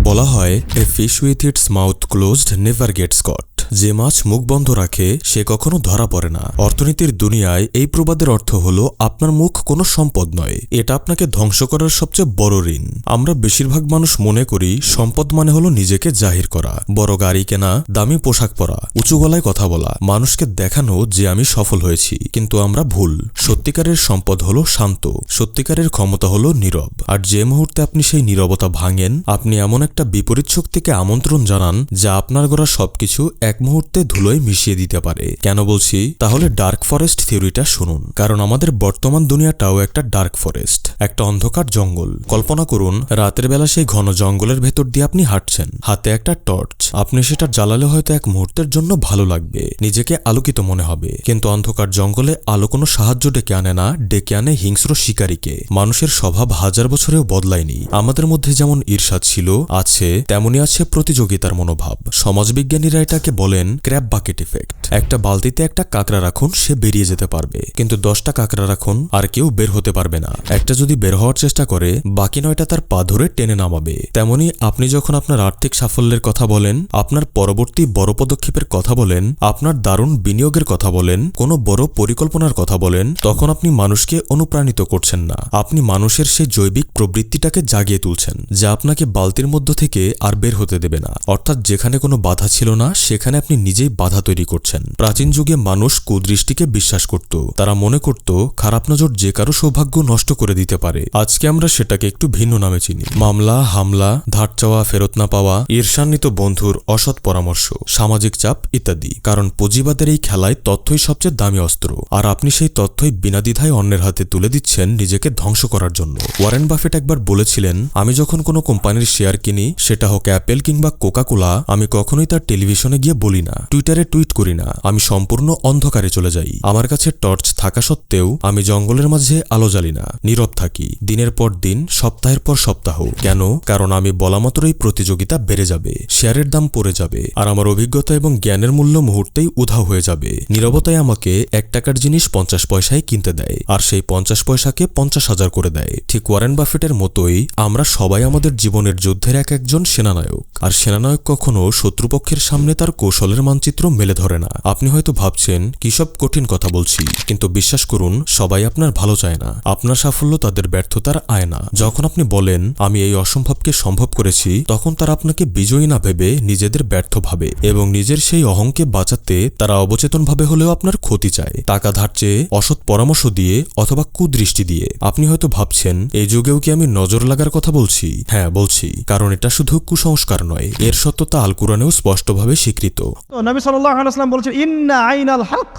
বলা হয় a fish with its mouth closed never gets caught. যে মাছ মুখ বন্ধ রাখে সে কখনো ধরা পড়ে না। অর্থনীতির দুনিয়ায় এই প্রবাদের অর্থ হলো আপনার মুখ কোনো সম্পদ নয়, এটা আপনাকে ধ্বংস করার সবচেয়ে বড় ঋণ। আমরা বেশিরভাগ মানুষ মনে করি সম্পদ মানে হলো নিজেকে জাহির করা, বড় গাড়ি কেনা, দামি পোশাক পরা, উঁচু গলায় কথা বলা, মানুষকে দেখানো যে আমি সফল হয়েছি। কিন্তু আমরা ভুল। সত্যিকারের সম্পদ হলো শান্ত, সত্যিকারের ক্ষমতা হলো নীরব। আর যে মুহূর্তে আপনি সেই নীরবতা ভাঙেন, আপনি এমন একটা বিপরীত শক্তিকে আমন্ত্রণ জানান যা আপনার গড়া সবকিছু এক মুহূর্তে ধুলোয় মিশিয়ে দিতে পারে। কেন বলছি? তাহলে ডার্ক ফরেস্ট থিওরিটা শুনুন। কারণ আমাদের বর্তমান দুনিয়াটাও একটা ডার্ক ফরেস্ট, একটা অন্ধকার জঙ্গল। কল্পনা করুন রাতের বেলা সেই ঘন জঙ্গলের ভেতর দিয়ে আপনি হাঁটছেন, হাতে একটা টর্চ। আপনি সেটা জ্বালালে হয়তো এক মুহূর্তের জন্য ভালো লাগবে, নিজেকে আলোকিত মনে হবে। কিন্তু অন্ধকার জঙ্গলে আলো কোনো সাহায্য ডেকে আনে না, ডেকে আনে হিংস্র শিকারীকে। মানুষের স্বভাব হাজার বছরেও বদলায়নি। আমাদের মধ্যে যেমন ঈর্ষা ছিল, আছে, তেমনি আছে প্রতিযোগিতার মনোভাব। সমাজবিজ্ঞানীরা এটাকে বলেন ক্র্যাব বাকেট ইফেক্ট। একটা বালতিতে একটা কাঁকড়া রাখুন, সে বেরিয়ে যেতে পারবে, কিন্তু 10টা কাঁকড়া রাখুন আর কেউ বের হতে পারবে না। একটা যদি বের হওয়ার চেষ্টা করে, বাকি 9টা তার পা ধরে টেনে নামাবে। তেমনি আপনি যখন আপনার আর্থিক সাফল্যের কথা বলেন, আপনার পরবর্তী বড় পদক্ষেপের কথা বলেন, আপনার দারুণ বিনিয়োগের কথা বলেন, কোনো বড় পরিকল্পনার কথা বলেন, তখন আপনি মানুষকে অনুপ্রাণিত করছেন না, আপনি মানুষের সেই জৈবিক প্রবৃত্তিটাকে জাগিয়ে তুলছেন যা আপনাকে বালতির মধ্য থেকে আর বের হতে দেবে না। অর্থাৎ যেখানে কোনো বাধা ছিল না, সেখানে আপনি নিজেই বাধা তৈরি করছেন। প্রাচীন যুগে মানুষ কুদৃষ্টিকে বিশ্বাস করত। তারা মনে করত খারাপ নজর যে কারো সৌভাগ্য নষ্ট করে দিতে পারে। আজকে আমরা সেটাকে একটু ভিন্ন নামে চিনি। মামলা, হামলা, ধার চাওয়া, ফেরত না পাওয়া, ঈর্ষান্বিত বন্ধুর অসৎ পরামর্শ, সামাজিক চাপ ইত্যাদি। কারণ পুঁজিবাদের এই খেলায় তথ্যই সবচেয়ে দামি অস্ত্র, আর আপনি সেই তথ্যই বিনা দ্বিধায় অন্যের হাতে তুলে দিচ্ছেন নিজেকে ধ্বংস করার জন্য। ওয়ারেন বাফেট একবার বলেছিলেন, আমি যখন কোনো কোম্পানির শেয়ার কিনি, সেটা হোক অ্যাপেল কিংবা কোকা-কোলা, আমি কখনোই তার টেলিভিশনে গিয়ে বলি না, টুইটারে টুইট করি না। আমি সম্পূর্ণ অন্ধকারে চলে যাই। আমার কাছে টর্চ থাকা সত্ত্বেও আমি জঙ্গলের মাঝে আলো জ্বালি না, নীরব থাকি, দিনের পর দিন, সপ্তাহের পর সপ্তাহ। কেন? কারণ আমি বলা মাত্রই প্রতিযোগিতা বেড়ে যাবে, শেয়ারের দাম পড়ে যাবে, আর আমার অভিজ্ঞতা এবং জ্ঞানের মূল্য মুহূর্তেই উধাও হয়ে যাবে। নীরবতায় আমাকে 1 টাকার জিনিস 50 পয়সায় কিনতে দেয়, আর সেই 50 পয়সাকে 50,000 করে দেয়। ঠিক ওয়ারেন বাফেটের মতোই আমরা সবাই আমাদের জীবনের যুদ্ধের একজন সেনানায়ক। আর সেনানায়ক কখনো শত্রুপক্ষের সামনে তার কৌশলের মানচিত্র মেলে ধরে না। আপনি হয়তো ভাবছেন কি সব কঠিন কথা বলছি, কিন্তু বিশ্বাস করুন সবাই আপনার ভালো চায় না। আপনার সাফল্য তাদের ব্যর্থতার আয়না। যখন আপনি বলেন আমি এই অসম্ভবকে সম্ভব করেছি, তখন তারা আপনাকে বিজয়ী না ভেবে নিজেদের ব্যর্থ ভাবে, এবং নিজের সেই অহংকে বাঁচাতে তারা অবচেতনভাবে হলেও আপনার ক্ষতি চায়। টাকা ধার চেয়ে, অসৎ পরামর্শ দিয়ে, অথবা কুদৃষ্টি দিয়ে। আপনি হয়তো ভাবছেন এই যুগেও কি আমি নজর লাগার কথা বলছি? হ্যাঁ বলছি, কারণ এটা শুধু কুসংস্কার নয়, এর সত্যতা আল কুরআনেও স্পষ্টভাবে স্বীকৃত। নবী সাল্লাল্লাহু আলাইহি ওয়াসাল্লাম বলেছেন ইন্না আইনাল হক,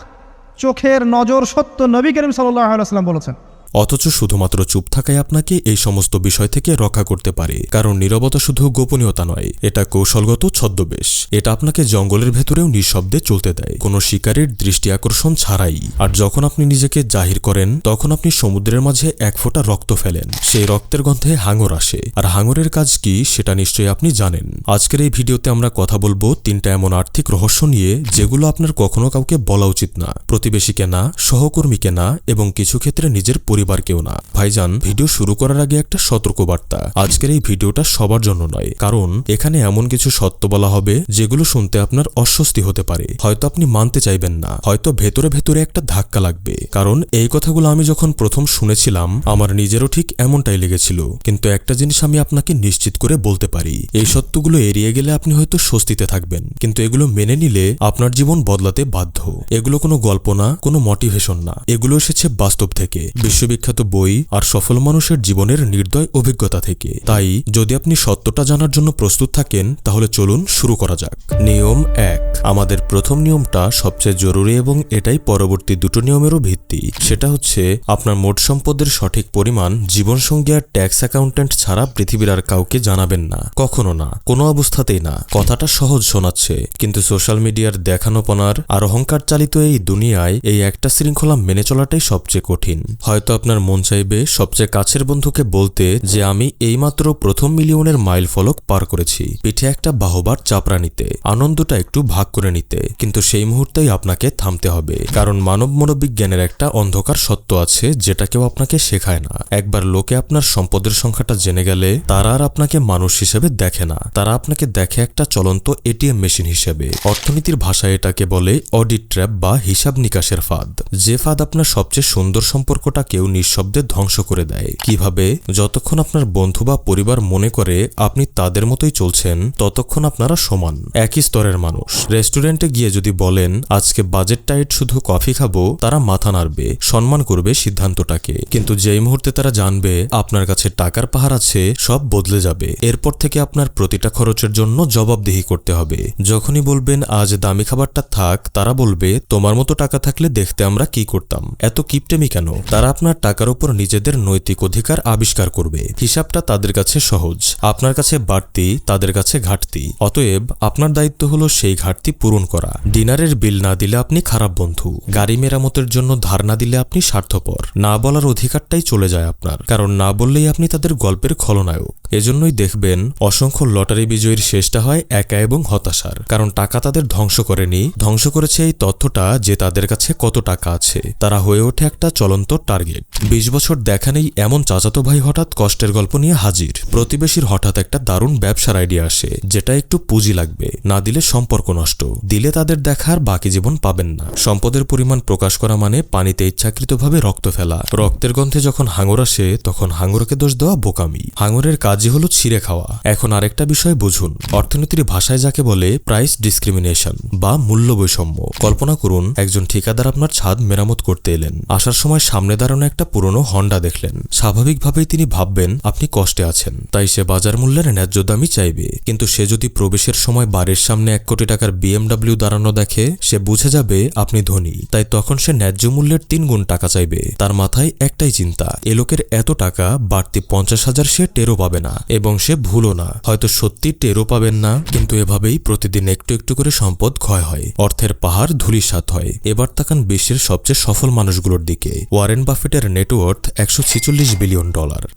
চোখের নজর সত্য। নবী করিম সাল্লাল্লাহু আলাইহি ওয়াসাল্লাম বলেছেন। অথচ শুধুমাত্র চুপ থাকাই আপনাকে এই সমস্ত বিষয় থেকে রক্ষা করতে পারে। কারণ নীরবতা শুধু গোপনীয়তা নয়, এটা কৌশলগত ছদ্মবেশ। এটা আপনাকে জঙ্গলের ভেতরেও নিঃশব্দে চলতে দেয়, কোনো শিকারীর দৃষ্টি আকর্ষণ ছাড়াই। আর যখন আপনি নিজেকে জাহির করেন, তখন আপনি সমুদ্রের মাঝে 1 ফোঁটা রক্ত ফেলেন। সেই রক্তের গন্ধে হাঙর আসে, আর হাঙরের কাজ কি সেটা নিশ্চয়ই আপনি জানেন। আজকের এই ভিডিওতে আমরা কথা বলবো 3টা এমন আর্থিক রহস্য নিয়ে, যেগুলো আপনার কখনো কাউকে বলা উচিত না, প্রতিবেশীকে না, সহকর্মীকে না, এবং কিছু ক্ষেত্রে নিজের পরিবারকেও না। ভাইজান, ভিডিও শুরু করার আগে একটা সতর্কবার্তা। আজকের এই ভিডিওটা সবার জন্য নয়, কারণ এখানে এমন কিছু সত্য বলা হবে যেগুলো শুনতে আপনার অস্বস্তি হতে পারে। হয়তো আপনি মানতে চাইবেন না, হয়তো ভেতরে ভেতরে একটা ধাক্কা লাগবে। কারণ এই কথাগুলো আমি যখন প্রথম শুনেছিলাম, আমার নিজেরও ঠিক এমনটাই লেগেছিল। কিন্তু একটা জিনিস আমি আপনাকে নিশ্চিত করে বলতে পারি, এই সত্যগুলো এড়িয়ে গেলে আপনি হয়তো স্বস্তিতে থাকবেন, কিন্তু এগুলো মেনে নিলে আপনার জীবন বদলাতে বাধ্য। এগুলো কোনো গল্প না, কোনো মোটিভেশন না, এগুলো এসেছে বাস্তব থেকে, বিখ্যাত বই আর সফল মানুষের জীবনের নির্দয় অভিজ্ঞতা থেকে। তাই যদি আপনি সত্যটা জানার জন্য প্রস্তুত থাকেন, তাহলে চলুন শুরু করা যাক। নিয়ম 1। আমাদের প্রথম নিয়মটা সবচেয়ে জরুরি, এবং এটাই পরবর্তী 2টো নিয়মেরও ভিত্তি। সেটা হচ্ছে আপনার মোট সম্পদের সঠিক পরিমাণ জীবনসঙ্গী আর ট্যাক্স অ্যাকাউন্ট্যান্ট ছাড়া পৃথিবীর আর কাউকে জানাবেন না, কখনো না, কোনো অবস্থাতেই না। কথাটা সহজ শোনাচ্ছে, কিন্তু সোশ্যাল মিডিয়ার দেখানোপনার আর অহংকার চালিত এই দুনিয়ায় এই একটা শৃঙ্খলা মেনে চলাটাই সবচেয়ে কঠিন। হয়তো আপনার মন চাইবে সবচেয়ে কাছের বন্ধুকে বলতে যে আমি এইমাত্র প্রথম মিলিয়নের মাইল ফলক পার করেছি, পিঠে একটা বাহবার চাপড়া নিতে, আনন্দটা একটু ভাগ করে নিতে। কিন্তু সেই মুহূর্তেই আপনাকে থামতে হবে, কারণ মানব মনোবিজ্ঞানের একটা অন্ধকার সত্য আছে যেটা কেউ আপনাকে শেখায় না। একবার লোকে আপনার সম্পদের সংখ্যাটা জেনে গেলে তারা আর আপনাকে মানুষ হিসেবে দেখে না, তারা আপনাকে দেখে একটা চলন্ত এটিএম মেশিন হিসেবে। অর্থনীতির ভাষায় এটাকে বলে অডিট ট্র্যাপ বা হিসাব নিকাশের ফাঁদ, যে ফাঁদ আপনার সবচেয়ে সুন্দর সম্পর্কটাকেও নিঃশব্দে ধ্বংস করে দেয়। কিভাবে? যতক্ষণ আপনার বন্ধু বা পরিবার মনে করে আপনি তাদের মতোই চলছেন, ততক্ষণ আপনারা সমান, একই স্তরের মানুষ। রেস্টুরেন্টে গিয়ে যদি বলেন আজকে বাজেট টাইট, শুধু কফি খাবো, তারা মাথা নাড়বে, সম্মান করবে সিদ্ধান্তটাকে। কিন্তু যেই মুহূর্তে তারা জানবে আপনার কাছে টাকার পাহাড় আছে, সব বদলে যাবে। এরপর থেকে আপনার প্রতিটা খরচের জন্য জবাবদিহি করতে হবে। যখনই বলবেন আজ দামি খাবারটা থাক, তারা বলবে তোমার মতো টাকা থাকলে দেখতে আমরা কি করতাম, এত কিপটেমি কেন? তারা আপনার টাকার উপর নিজেদের নৈতিক অধিকার আবিষ্কার করবে। হিসাবটা তাদের কাছে সহজ, আপনার কাছে বাড়তি, তাদের কাছে ঘাটতি। অতএব আপনার দায়িত্ব হলো সেই ঘাটতি পূরণ করা। ডিনারের বিল না দিলে আপনি খারাপ বন্ধু, গাড়ি মেরামতের জন্য ধার না দিলে আপনি স্বার্থপর। না বলার অধিকারটাই চলে যায় আপনার, কারণ না বললেই আপনি তাদের গল্পের খলনায়ক। এজন্যই দেখবেন অসংখ্য লটারি বিজয়ীর শেষটা হয় একা এবং হতাশার, কারণ টাকা তাদের ধ্বংস করেনি, ধ্বংস করেছে এই তথ্যটা যে তাদের কাছে কত টাকা আছে। তারা হয়ে ওঠে একটা চলন্ত টার্গেট। 20 বছর দেখা নেই এমন চাচাতো ভাই হঠাৎ কষ্টের গল্প নিয়ে হাজির। প্রতিবেশীর হঠাৎ একটা দারুণ ব্যবসার আইডিয়া আসে, যেটা একটু পুঁজি লাগবে, না দিলে সম্পর্ক নষ্ট, দিলে তাদের দেখার বাকি জীবন পাবেন না। সম্পদের পরিমাণ প্রকাশ করা মানে পানিতে ইচ্ছাকৃতভাবে রক্ত ফেলা। রক্তের গন্ধে যখন হাঙর আসে, তখন হাঙরকে দোষ দেওয়া বোকামি। হাঙরের কাজই হলো ছিঁড়ে খাওয়া। এখন আরেকটা বিষয় বুঝুন, অর্থনীতির ভাষায় যাকে বলে প্রাইস ডিসক্রিমিনেশন বা মূল্য বৈষম্য। কল্পনা করুন একজন ঠিকাদার আপনার ছাদ মেরামত করতে এলেন। আসার সময় সামনে দাঁড়ানো একটা পুরনো হন্ডা দেখলেন। স্বাভাবিকভাবেই তিনি ভাববেন আপনি কষ্টে আছেন, তাই সে বাজার মূল্যের ন্যায্য দামই চাইবে। কিন্তু সে যদি প্রবেশের সময় বাড়ির সামনে 1 কোটি টাকার BMW দাঁড়ানো দেখে, সে বুঝে যাবে আপনি ধনী, তাই তখন সে ন্যায্য মূল্যের 3 গুণ টাকা চাইবে। তার মাথায় একটাই চিন্তা, এ লোকের এত টাকা, বাড়তি 50,000 সে টেরও পাবে না, এবং সে ভুলও না, হয়তো সত্যি টেরও পাবেন না। কিন্তু এভাবেই প্রতিদিন একটু একটু করে সম্পদ ক্ষয় হয়, অর্থের পাহাড় ধূলিসাৎ হয়। এবার তাকান বিশ্বের সবচেয়ে সফল মানুষগুলোর দিকে। ওয়ারেন বাফেটের নেটওয়ার্থ $146 বিলিয়ন,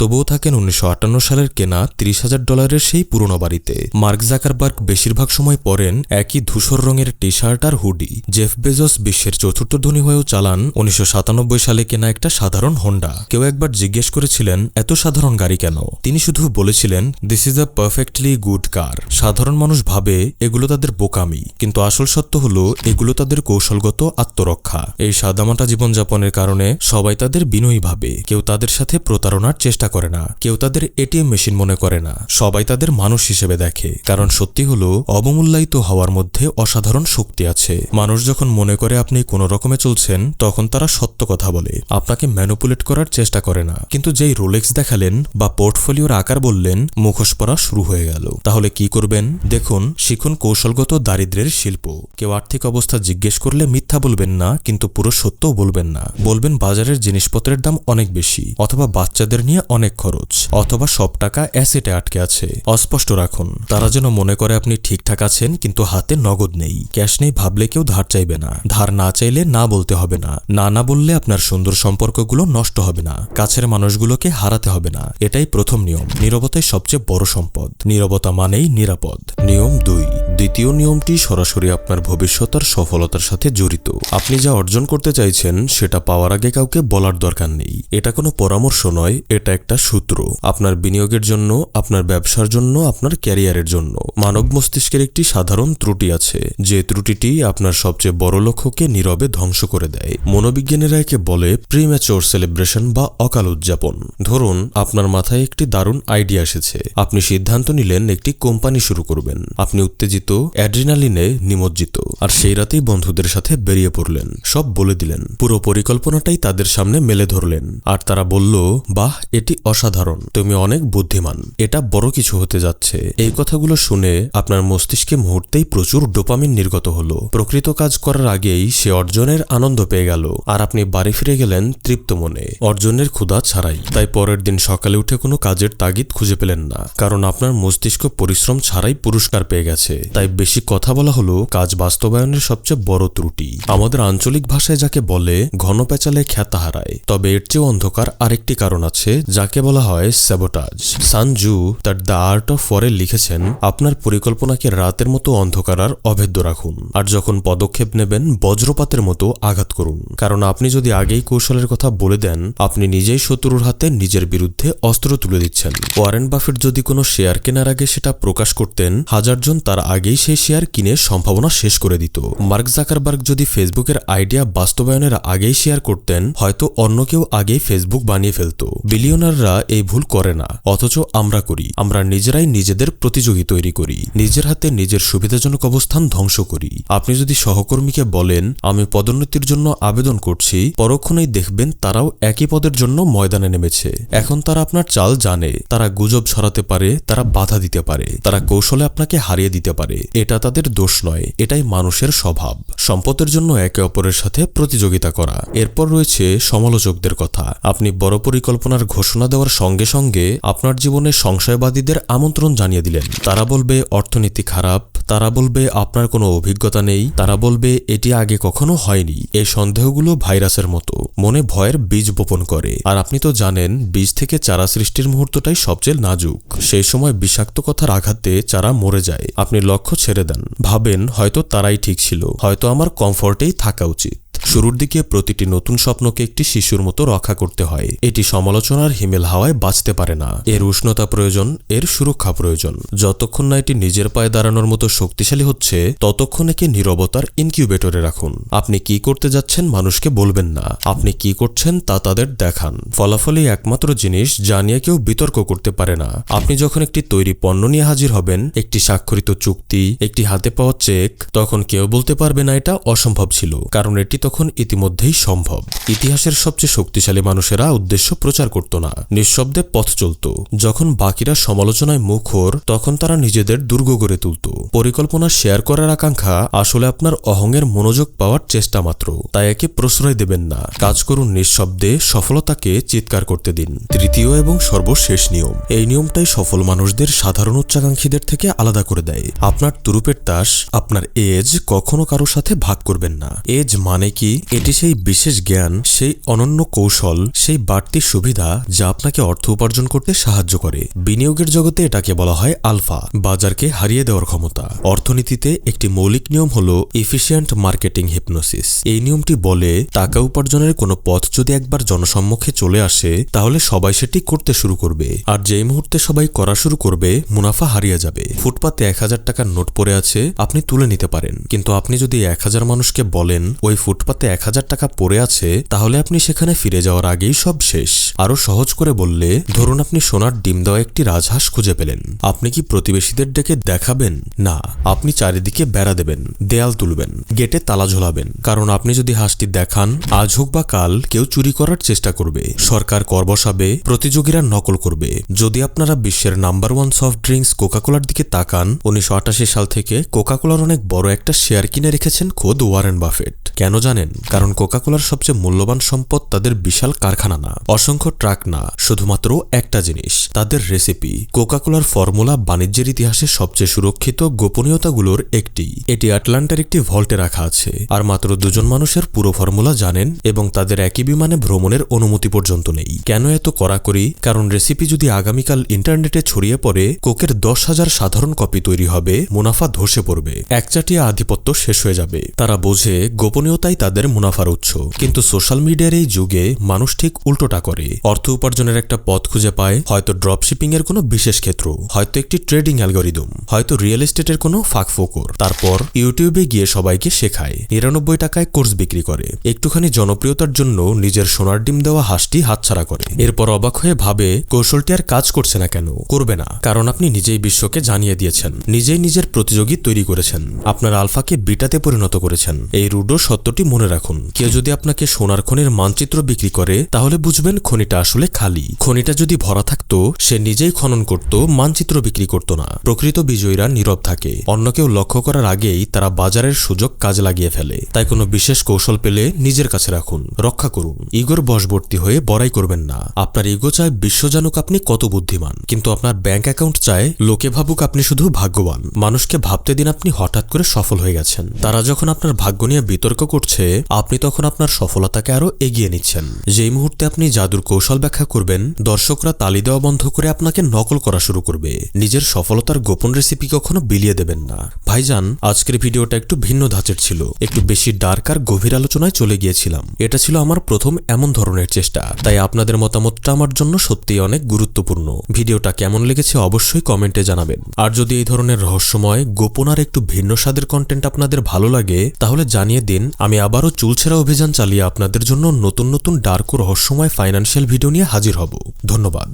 তবুও থাকেন 1958 সালের কেনা $30,000 সেই পুরনো বাড়িতে। মার্ক জাকারবার্গ বেশিরভাগ সময় পরেন একই ধূসর রঙের টি শার্ট আর হুডি। জেফ বেজোস বিশ্বের চতুর্থ ধনী হয়েও চালান 1997 সালে কেনা একটা সাধারণ হোন্ডা। কেউ একবার জিজ্ঞেস করেছিলেন এত সাধারণ গাড়ি কেন? তিনি শুধু বলেছিলেন this is a perfectly good কার। সাধারণ মানুষ ভাবে এগুলো তাদের বোকামি, কিন্তু আসল সত্য হলো এগুলো তাদের কৌশলগত আত্মরক্ষা। এই সাদামাটা জীবনযাপনের কারণে সবাই তাদের বিনয়ী ভাবে, কেউ তাদের সাথে প্রতারণার চেষ্টা করে না, কেউ তাদের এটিএম মেশিন মনে করে না, সবাই তাদের মানুষ হিসেবে দেখে। কারণ সত্যি হলো অবমূল্যায়িত হওয়ার মধ্যে অসাধারণ শক্তি আছে। মানুষ যখন মনে করে আপনি কোনো রকমে চলছেন, তখন তারা সত্য কথা বলে, আপনাকে ম্যানুপুলেট করার চেষ্টা করে না। কিন্তু যেই রোলেক্স দেখালেন বা পোর্টফোলিওর আকার বললেন, মুখোশ পরা শুরু হয়ে গেল। তাহলে কি করবেন? দেখুন, শিখুন কৌশলগত দারিদ্র্যের শিল্প। কেউ আর্থিক অবস্থা জিজ্ঞেস করলে মিথ্যা বলবেন না, কিন্তু পুরো সত্যও বলবেন না। বলবেন বাজারের জিনিসপত্রের দাম অনেক বেশি, অথবা বাচ্চাদের নিয়ে অনেক খরচ, অথবা সব টাকা অ্যাসেটে আটকে আছে। অস্পষ্ট রাখুন, তারা যেন মনে করে আপনি ঠিকঠাক আছেন কিন্তু হাতে নগদ নেই। ক্যাশ নেই ভাবলে কেউ ধার চাইবে না। ধার না চাইলে না বলতে হবে না। না বললে আপনার সুন্দর সম্পর্কগুলো নষ্ট হবে না, কাছের মানুষগুলোকে হারাতে হবে না। এটাই প্রথম নিয়ম। নীরবতাই সবচেয়ে বড় সম্পদ। নীরবতা মানেই নিরাপদ। নিয়ম 2। দ্বিতীয় নিয়মটি সরাসরি আপনার ভবিষ্যৎ আর সফলতার সাথে জড়িত। আপনি যা অর্জন করতে চাইছেন সেটা পাওয়ার আগে কাউকে বলার দরকার নেই। এটা কোনো পরামর্শ নয়, এটা একটা সূত্র। আপনার বিনিয়োগের জন্য, আপনার ব্যবসার জন্য, আপনার ক্যারিয়ারের জন্য। মানব মস্তিষ্কের একটি সাধারণ ত্রুটি আছে, যে ত্রুটিটি আপনার সবচেয়ে বড় লক্ষ্যকে নীরবে ধ্বংস করে দেয়। মনোবিজ্ঞানীরা একে বলে প্রিম্যাচুর সেলিব্রেশন বা অকাল উদযাপন। ধরুন আপনার মাথায় একটি দারুণ আইডিয়া এসেছে। আপনি সিদ্ধান্ত নিলেন একটি কোম্পানি শুরু করবেন। আপনি উত্তেজিত, অ্যাড্রিনালিনে নিমজ্জিত, আর সেই রাতেই বন্ধুদের সাথে বেরিয়ে পড়লেন। সব বলে দিলেন, পুরো পরিকল্পনাটাই তাদের সামনে মেলে ধরলেন। আর তারা বলল, বাহ, এটি অসাধারণ, তুমি অনেক বুদ্ধিমান, এটা বড় কিছু হতে যাচ্ছে। এই কথাগুলো শুনে আপনার মস্তিষ্কে মুহূর্তেই প্রচুর ডোপামিন নির্গত হলো। প্রকৃত কাজ করার আগেই সে অর্জনের আনন্দ পেয়ে গেল, আর আপনি বাড়ি ফিরে গেলেন তৃপ্ত মনে, অর্জনের ক্ষুধা ছাড়াই। তাই পরের দিন সকালে উঠে কোনো কাজের তাগিদ খুঁজে পেলেন না, কারণ আপনার মস্তিষ্ক পরিশ্রম ছাড়াই পুরস্কার পেয়ে গেছে। তাই বেশি কথা বলা হলো কাজ বাস্তবায়নের সবচেয়ে বড় ত্রুটি। আমাদের আঞ্চলিক ভাষায় যাকে বলে ঘন পেঁচালে খ্যাতা হারায়, তবে এর চেয়ে অন্ধকার আরেকটি কারণ আছে যাকে বলা হয় স্যাবোটাজ। সানজু তার দ্য আর্ট অফ ওয়ারে লিখেছেন, আপনার পরিকল্পনাকে রাতের মতো অন্ধকার আর অভেদ্য রাখুন, আর যখন পদক্ষেপ নেবেন বজ্রপাতের মতো আঘাত করুন। কারণ আপনি যদি আগেই কৌশলের কথা বলে দেন, আপনি নিজেই শত্রুর হাতে নিজের বিরুদ্ধে অস্ত্র তুলে দিচ্ছেন। ওয়ারেন বাফেট যদি কোনো শেয়ার কেনার আগে সেটা প্রকাশ করতেন, হাজারজন তার আগেই সেই শেয়ার কিনে সম্ভাবনা শেষ করে দিত। মার্ক জাকারবার্গ যদি ফেসবুকের আইডিয়া বাস্তবায়নের আগেই শেয়ার করতেন, হয়তো অন্য কেউ আগেই ফেসবুক বানিয়ে ফেলত। বিলিয়নাররা এই ভুল করে না, অথচ আমরা করি। আমরা নিজেরাই নিজেদের প্রতিযোগী তৈরি করি, নিজের হাতে নিজের সুবিধাজনক অবস্থান ধ্বংস করি। আপনি যদি সহকর্মীকে বলেন আমি পদোন্নতির জন্য আবেদন করছি, পরক্ষণেই দেখবেন তারাও একই পদের জন্য ময়দানে নেমেছে। এখন তারা আপনার চাল জানে, তারা গুজব ছড়াতে পারে, তারা বাধা দিতে পারে, তারা কৌশলে আপনাকে হারিয়ে দিতে পারে। এটা তাদের দোষ নয়, এটাই মানুষের স্বভাব, সম্পদের জন্য একে অপরের সাথে প্রতিযোগিতা করা। এরপর রয়েছে সমালোচকদের কথা। আপনি বড় পরিকল্পনার ঘোষণা দেওয়ার সঙ্গে সঙ্গে আপনার জীবনে সংশয়বাদীদের আমন্ত্রণ জানিয়ে দিলেন। তারা বলবে অর্থনীতি খারাপ, তারা বলবে আপনার কোনো অভিজ্ঞতা নেই, তারা বলবে এটি আগে কখনো হয়নি। এই সন্দেহগুলো ভাইরাসের মতো, মনে ভয়ের বীজ বপন করে। আর আপনি তো জানেন, বীজ থেকে চারা সৃষ্টির মুহূর্তটাই সবচেয়ে নাজুক। সেই সময় বিষাক্ত কথার আঘাতে চারা মরে যায়। আপনি লক্ষ্য ছেড়ে দেন, ভাবেন হয়তো তারাই ঠিক ছিল, হয়তো আমার কমফোর্টেই থাকা উচিত। শুরুর দিকে প্রতিটি নতুন স্বপ্নকে একটি শিশুর মতো রক্ষা করতে হয়। এটি সমালোচনার হিমেল হাওয়ায় বাঁচতে পারে না। এর উষ্ণতা প্রয়োজন, এর সুরক্ষা প্রয়োজন। যতক্ষণ না এটি নিজের পায়ে দাঁড়ানোর মতো শক্তিশালী হচ্ছে, ততক্ষণ একে নীরবতার ইনকিউবেটরে রাখুন। আপনি কি করতে যাচ্ছেন মানুষকে বলবেন না, আপনি কি করছেন তা তাদের দেখান। ফলাফলই একমাত্র জিনিস যা নিয়ে কেউ বিতর্ক করতে পারে না। আপনি যখন একটি তৈরি পণ্য নিয়ে হাজির হবেন, একটি স্বাক্ষরিত চুক্তি, একটি হাতে পাওয়া চেক, তখন কেউ বলতে পারবে না এটা অসম্ভব ছিল, কারণ এটি তখন ইতিমধ্যেই সম্ভব। ইতিহাসের সবচেয়ে শক্তিশালী মানুষেরা উদ্দেশ্য প্রচার করত না, নিঃশব্দে পথ চলত। যখন বাকিরা সমালোচনায় মুখর, তখন তারা নিজেদের দুর্গ গড়ে তুলত। পরিকল্পনা শেয়ার করার আকাঙ্ক্ষা আসলে আপনার অহংের মনোযোগ পাওয়ার চেষ্টা মাত্র। তাই একে প্রশ্রয় দেবেন না, কাজ করুন নিঃশব্দে, সফলতাকে চিৎকার করতে দিন। তৃতীয় এবং সর্বশেষ নিয়ম। এই নিয়মটাই সফল মানুষদের সাধারণ উচ্চাকাঙ্ক্ষীদের থেকে আলাদা করে দেয়। আপনার তুরুপের তাস, আপনার এজ কখনো কারোর সাথে ভাগ করবেন না। এজ মানে কি? এটি সেই বিশেষ জ্ঞান, সেই অনন্য কৌশল, সেই বাড়তি সুবিধা যা আপনাকে অর্থ উপার্জন করতে সাহায্য করে। বিনিয়োগের জগতে এটাকে বলা হয় আলফা, বাজারকে হারিয়ে দেওয়ার ক্ষমতা। অর্থনীতিতে একটি মৌলিক নিয়ম হলো এফিশিয়েন্ট মার্কেটিং হিপনোসিস। এই নিয়মটি বলে টাকা উপার্জনের কোনো পথ যদি একবার জনসম্মুখে চলে আসে, তাহলে সবাই সেটি করতে শুরু করবে। আর যেই মুহূর্তে সবাই করা শুরু করবে, মুনাফা হারিয়ে যাবে। ফুটপাতে 1000 টাকার নোট পড়ে আছে, আপনি তুলে নিতে পারেন, কিন্তু আপনি যদি 1000 মানুষকে বলেন ওই ফুটপাতে 1000 টাকা পড়ে আছে, তাহলে আপনি সেখানে ফিরে যাওয়ার আগেই সব শেষ। আরো সহজ করে বললে, ধরুন আপনি সোনার ডিম দেওয়া একটি রাজহাঁস খুঁজে পেলেন। আপনি কি প্রতিবেশীদের ডেকে দেখাবেন? না, আপনি চারিদিকে বেড়া দেবেন, দেয়াল তুলবেন, গেটে তালা ঝোলাবেন। কারণ আপনি যদি হাঁসটি দেখান, আজ হোক বা কাল কেউ চুরি করার চেষ্টা করবে, সরকার কর বসাবে, প্রতিযোগীরা নকল করবে। যদি আপনারা বিশ্বের নাম্বার 1 সফট ড্রিঙ্কস কোকাকোলার দিকে তাকান, 1988 সাল থেকে কোকাকোলার অনেক বড় একটা শেয়ার কিনে রেখেছেন খোদ ওয়ারেন বাফেট। কেন জানেন? কারণ কোকাকোলার সবচেয়ে মূল্যবান সম্পদ তাদের বিশাল কারখানা না, অসংখ্য ট্রাক না, শুধুমাত্র একটা জিনিস, তাদের রেসিপি। কোকাকোলার ফর্মুলা বাণিজ্যের ইতিহাসে সবচেয়ে সুরক্ষিত গোপনীয়তাগুলোর একটি। এটি আটলান্টার একটি ভল্টে রাখা আছে, আর মাত্র 2 জন মানুষের পুরো ফর্মুলা জানেন, এবং তাদের একই বিমানে ভ্রমণের অনুমতি পর্যন্ত নেই। কেন এত কড়াকড়ি? কারণ রেসিপি যদি আগামীকাল ইন্টারনেটে ছড়িয়ে পড়ে, কোকের 10,000 সাধারণ কপি তৈরি হবে, মুনাফা ধসে পড়বে, একচাটিয়া আধিপত্য শেষ হয়ে যাবে। তারা বোঝে গোপনীয়তাই তাদের মুনাফার উৎস। কিন্তু সোশ্যাল মিডিয়ার এই যুগে মানুষ ঠিক উল্টোটা করে। অর্থ উপার্জনের একটা পথ খুঁজে পায়, হয়তো ড্রপশিপিং এর কোনো বিশেষ ক্ষেত্র, হয়তো একটি ট্রেডিং অ্যালগরিদম, হয়তো রিয়েল এস্টেটের কোনো ফাঁকফোকর। তারপর ইউটিউবে গিয়ে সবাইকে শেখায়, 99 টাকায় কোর্স বিক্রি করে, একটুখানি জনপ্রিয়তার জন্য নিজের সোনার ডিম দেওয়া হাঁসটি হাতছাড়া করে। এরপর অবাক হয়ে ভাবে কৌশলটি আর কাজ করছে না কেন? করবে না, কারণ আপনি নিজেই বিশ্বকে জানিয়ে দিয়েছেন, নিজেই নিজের প্রতিযোগী তৈরি করেছেন, আপনার আলফাকে বিটাতে পরিণত করেছেন। এই রুডো সত্যটি মনে রাখুন, কেউ যদি আপনাকে সোনার খনির মানচিত্র বিক্রি করে তাহলে বুঝবেন খনিটা আসলে খালি। খনিটা যদি ভরা থাকতো সে নিজেই খনন করত, মানচিত্র বিক্রি করত না। প্রকৃত বিজয়ীরা নীরব থাকে, অন্য কেউ লক্ষ্য করার আগেই তারা বাজারের সুযোগ কাজে লাগিয়ে ফেলে। তাই কোনো বিশেষ কৌশল পেলে নিজের কাছে রাখুন, রক্ষা করুন। ইগোর বশবর্তী হয়ে বড়াই করবেন না। আপনার ইগো চায় বিশ্ব জানুক আপনি কত বুদ্ধিমান, কিন্তু আপনার ব্যাংক অ্যাকাউন্ট চায় লোকে ভাবুক আপনি শুধু ভাগ্যবান। মানুষকে ভাবতে দিন আপনি হঠাৎ করে সফল হয়ে গেছেন। তারা যখন আপনার ভাগ্য নিয়ে বিতর্ক করছে, আপনি তখন আপনার সফলতাকে আরো এগিয়ে নিচ্ছেন। যেই মুহূর্তে আপনি জাদুর কৌশল ব্যাখ্যা করবেন, দর্শকরা তালি দেওয়া বন্ধ করে আপনাকে নকল করা শুরু করবে। নিজের সফলতার গোপন রেসিপি কখনো বিলিয়ে দেবেন না। ভাইজান, আজকের ভিডিওটা একটু ভিন্ন ধাঁচের ছিল, একটু বেশি ডার্ক আর গভীর আলোচনায় চলে গিয়েছিলাম। এটা ছিল আমার প্রথম এমন ধরনের চেষ্টা, তাই আপনাদের মতামতটা আমার জন্য সত্যিই অনেক গুরুত্বপূর্ণ। ভিডিওটা কেমন লেগেছে অবশ্যই কমেন্টে জানাবেন। আর যদি এই ধরনের রহস্যময়, গোপন আর একটু ভিন্ন স্বাদের কন্টেন্ট আপনাদের ভালো লাগে তাহলে জানিয়ে দিন। আমি আবারও চুলছেরা অভিযান চালিয়ে আপনাদের জন্য নতুন নতুন ডার্ক ও রহস্যময় ফাইন্যান্সিয়াল ভিডিও নিয়ে হাজির হব। ধন্যবাদ।